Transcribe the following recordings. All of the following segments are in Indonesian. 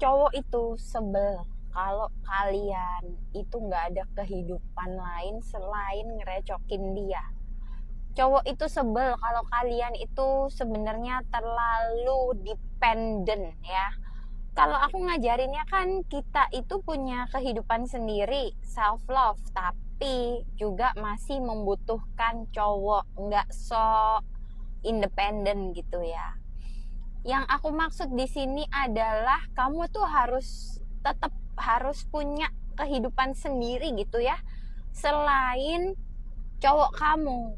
Cowok itu sebel kalau kalian itu nggak ada kehidupan lain selain ngerecokin dia. Cowok itu sebel kalau kalian itu sebenarnya terlalu dependent ya. Kalau aku ngajarinnya kan kita itu punya kehidupan sendiri, self love, tapi juga masih membutuhkan cowok, nggak so independen gitu ya. Yang aku maksud di sini adalah kamu tuh tetap harus punya kehidupan sendiri gitu ya, selain cowok kamu,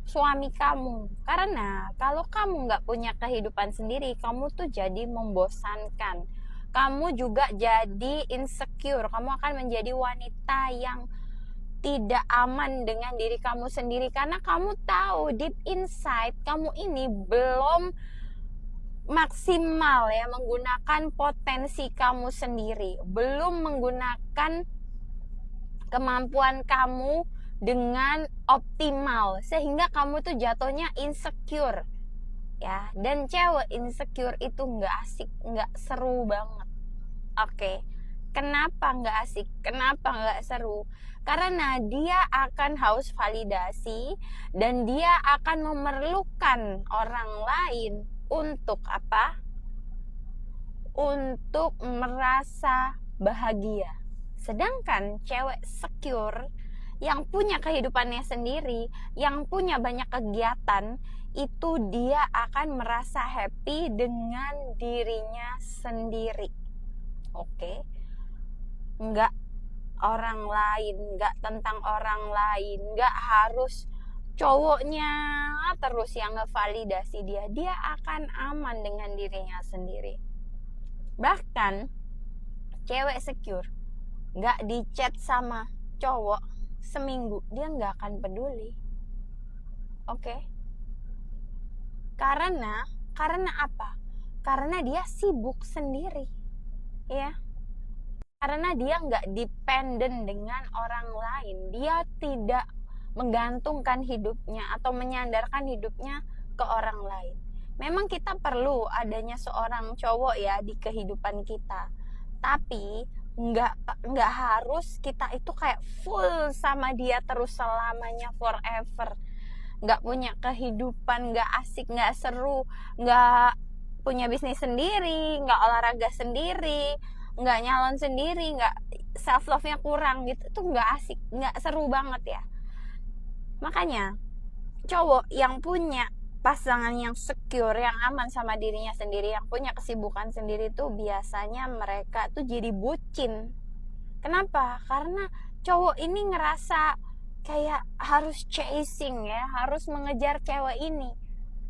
suami kamu. Karena kalau kamu nggak punya kehidupan sendiri, kamu tuh jadi membosankan. Kamu juga jadi insecure. Kamu akan menjadi wanita yang tidak aman dengan diri kamu sendiri. Karena kamu tahu deep inside kamu ini belum maksimal ya menggunakan potensi kamu sendiri, belum menggunakan kemampuan kamu dengan optimal, sehingga kamu tuh jatuhnya insecure ya. Dan cewek insecure itu nggak asik, nggak seru banget. Oke, kenapa nggak asik, kenapa nggak seru? Karena dia akan haus validasi dan dia akan memerlukan orang lain untuk apa? Untuk merasa bahagia. Sedangkan cewek secure yang punya kehidupannya sendiri, yang punya banyak kegiatan, itu dia akan merasa happy dengan dirinya sendiri. Oke, nggak orang lain, nggak tentang orang lain, nggak harus cowoknya terus yang ngevalidasi dia. Dia akan aman dengan dirinya sendiri. Bahkan cewek secure nggak di-chat sama cowok seminggu, dia nggak akan peduli. Oke? Karena apa? Karena dia sibuk sendiri, ya. Karena dia nggak dependen dengan orang lain. Dia tidak menggantungkan hidupnya atau menyandarkan hidupnya ke orang lain. Memang kita perlu adanya seorang cowok ya di kehidupan kita. Tapi nggak harus kita itu kayak full sama dia terus selamanya, forever. Nggak punya kehidupan, nggak asik, nggak seru, nggak punya bisnis sendiri, nggak olahraga sendiri, nggak nyalon sendiri, nggak self love nya kurang gitu, itu nggak asik, nggak seru banget ya. Makanya cowok yang punya pasangan yang secure, yang aman sama dirinya sendiri, yang punya kesibukan sendiri tuh biasanya mereka tuh jadi bucin. Kenapa? Karena cowok ini ngerasa kayak harus chasing ya, harus mengejar cewek ini.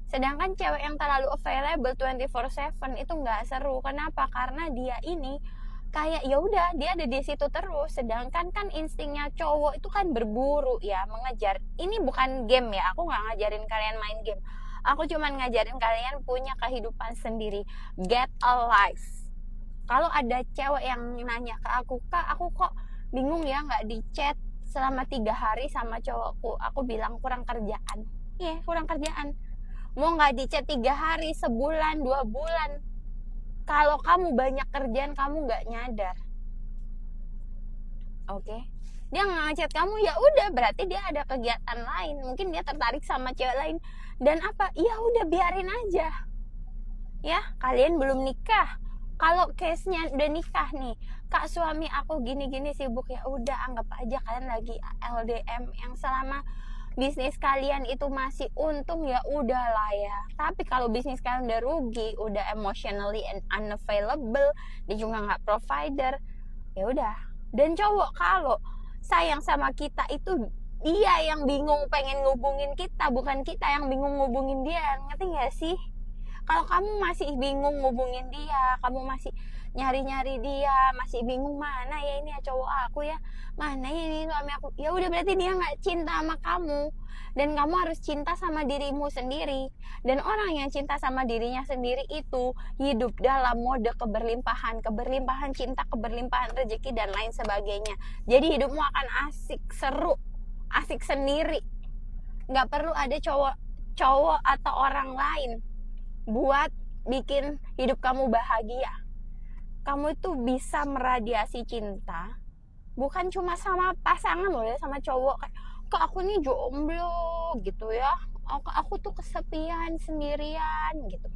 Sedangkan cewek yang terlalu available 24/7 itu nggak seru. Kenapa? Karena dia ini kayak ya udah dia ada di situ terus. Sedangkan kan instingnya cowok itu kan berburu ya, mengejar. Ini bukan game ya, aku nggak ngajarin kalian main game. Aku cuma ngajarin kalian punya kehidupan sendiri. Get a life. Kalau ada cewek yang nanya ke aku, Kak, aku kok bingung ya nggak di chat selama 3 hari sama cowokku. Aku bilang kurang kerjaan. Iya, kurang kerjaan. Mau nggak di chat 3 hari, sebulan, 2 bulan, kalau kamu banyak kerjaan kamu nggak nyadar. Oke, dia nggak ngechat kamu, ya udah berarti dia ada kegiatan lain, mungkin dia tertarik sama cewek lain. Dan apa, ya udah biarin aja ya. Kalian belum nikah. Kalau case-nya udah nikah nih, Kak, suami aku gini-gini sibuk, ya udah anggap aja kalian lagi LDM. Yang selama bisnis kalian itu masih untung, ya udahlah ya. Tapi kalau bisnis kalian udah rugi, udah emotionally and unavailable, dia juga nggak provider, ya udah. Dan cowok kalau sayang sama kita itu dia yang bingung pengen ngubungin kita, bukan kita yang bingung ngubungin dia. Ngerti gak sih? Kalau kamu masih bingung ngubungin dia, kamu masih nyari-nyari dia, masih bingung mana ya ini ya cowok aku ya, mana ya ini suami aku, ya udah berarti dia nggak cinta sama kamu. Dan kamu harus cinta sama dirimu sendiri. Dan orang yang cinta sama dirinya sendiri itu hidup dalam mode keberlimpahan, keberlimpahan cinta, keberlimpahan rezeki dan lain sebagainya. Jadi hidupmu akan asik, seru, asik sendiri. Nggak perlu ada cowok atau orang lain buat bikin hidup kamu bahagia. kamu itu bisa meradiasi cinta bukan cuma sama pasangan loh ya, sama cowok kayak kok aku nih jomblo gitu ya, aku tuh kesepian sendirian gitu.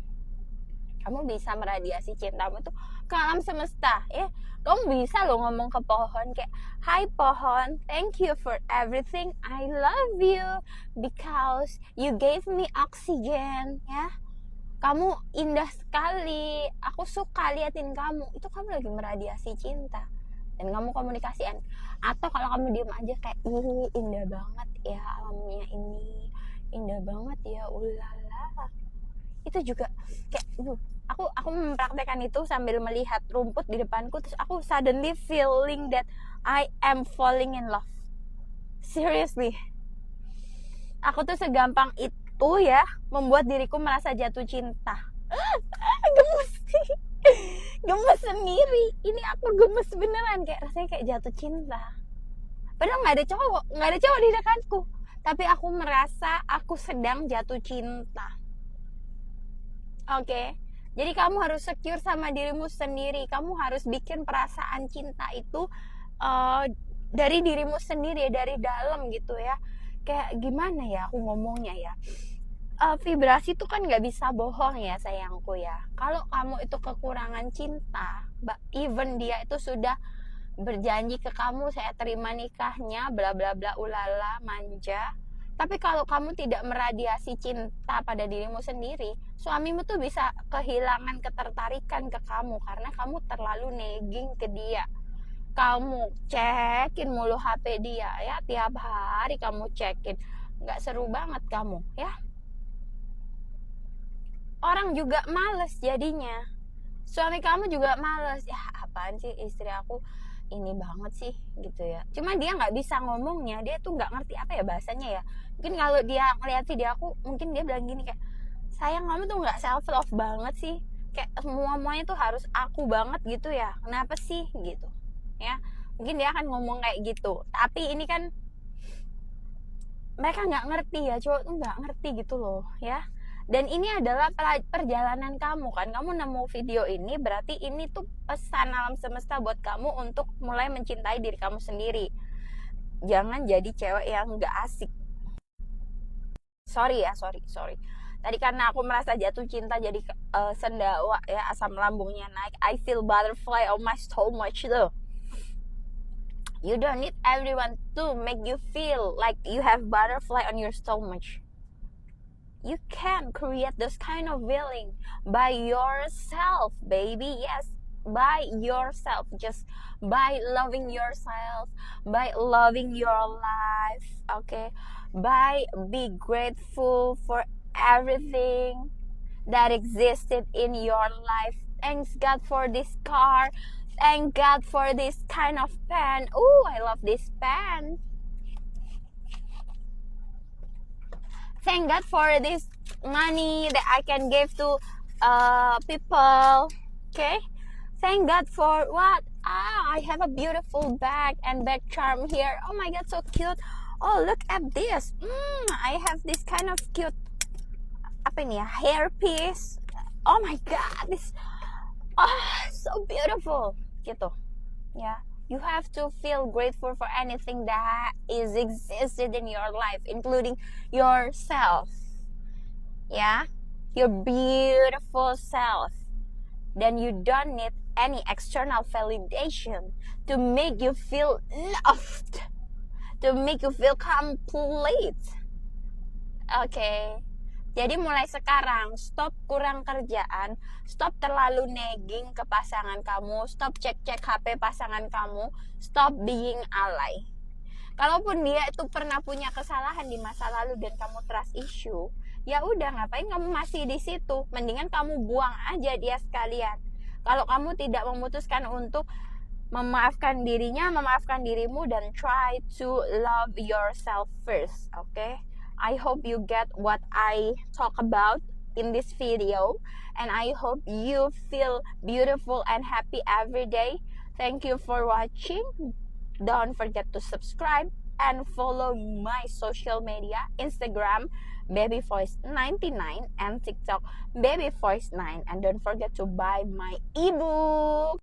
Kamu bisa meradiasi cintamu tuh ke alam semesta ya. Kamu bisa loh ngomong ke pohon kayak, "Hai pohon, thank you for everything. I love you because you gave me oxygen." Ya. Kamu indah sekali. Aku suka liatin kamu. Itu kamu lagi meradiasi cinta. Dan kamu komunikasikan. Atau kalau kamu diem aja kayak, "Ih, indah banget ya alamnya ini. Indah banget ya, ulala." Itu juga kayak aku mempraktekkan itu sambil melihat rumput di depanku, terus aku suddenly feeling that I am falling in love. Seriously, aku tuh segampang itu ya membuat diriku merasa jatuh cinta. Gemes sih, gemes sendiri. Ini aku gemes beneran, kayak rasanya kayak jatuh cinta. Padahal nggak ada cowok di dekatku, tapi aku merasa aku sedang jatuh cinta. Oke, jadi kamu harus secure sama dirimu sendiri. Kamu harus bikin perasaan cinta itu dari dirimu sendiri, dari dalam gitu ya. Kayak gimana ya aku ngomongnya ya. Vibrasi itu kan nggak bisa bohong ya sayangku ya. Kalau kamu itu kekurangan cinta, even dia itu sudah berjanji ke kamu, saya terima nikahnya, bla bla bla, ulala, manja. Tapi kalau kamu tidak meradiasi cinta pada dirimu sendiri, suamimu tuh bisa kehilangan ketertarikan ke kamu karena kamu terlalu nagging ke dia. Kamu cekin mulu HP dia ya, tiap hari kamu cekin. Nggak seru banget kamu ya. Orang juga males jadinya. Suami kamu juga males. Ya apaan sih istri aku ini banget sih gitu ya. Cuma dia nggak bisa ngomongnya, dia tuh nggak ngerti apa ya bahasanya ya. Mungkin kalau dia ngeliat video aku, mungkin dia bilang gini kayak, "Sayang, kamu tuh nggak self love banget sih, kayak semuanya tuh harus aku banget gitu ya, kenapa sih?" gitu ya. Mungkin dia akan ngomong kayak gitu, tapi ini kan mereka nggak ngerti ya, cowok tuh nggak ngerti gitu loh ya. Dan ini adalah perjalanan kamu kan. Kamu nemu video ini berarti ini tuh pesan alam semesta buat kamu untuk mulai mencintai diri kamu sendiri. Jangan jadi cewek yang gak asik. Sorry. Tadi karena aku merasa jatuh cinta jadi sendawa ya, asam lambungnya naik. I feel butterfly on my stomach tuh. You don't need everyone to make you feel like you have butterfly on your stomach. You can create this kind of feeling by yourself, baby. Yes, by yourself. Just by loving yourself, by loving your life, okay? By be grateful for everything that existed in your life. Thanks God for this car. Thank God for this kind of pen. Oh, I love this pen. Thank God for this money that I can give to people. Okay, thank God for what? I have a beautiful bag and bag charm here. Oh my God, so cute. Oh, look at this. I have this kind of cute apa ini ya, hair piece. Oh my God, this so beautiful gitu ya. You have to feel grateful for anything that is existed in your life, including yourself. Yeah, your beautiful self. Then you don't need any external validation to make you feel loved, to make you feel complete. Okay. Jadi mulai sekarang, stop kurang kerjaan, stop terlalu nagging ke pasangan kamu, stop cek-cek HP pasangan kamu, stop being alay. Kalaupun dia itu pernah punya kesalahan di masa lalu dan kamu trust issue, ya udah, ngapain kamu masih di situ? Mendingan kamu buang aja dia sekalian. Kalau kamu tidak memutuskan untuk memaafkan dirinya, memaafkan dirimu, dan try to love yourself first, okay? I hope you get what I talk about in this video, and I hope you feel beautiful and happy every day. Thank you for watching. Don't forget to subscribe and follow my social media, Instagram babyvoice99 and TikTok babyvoice9, and don't forget to buy my ebook.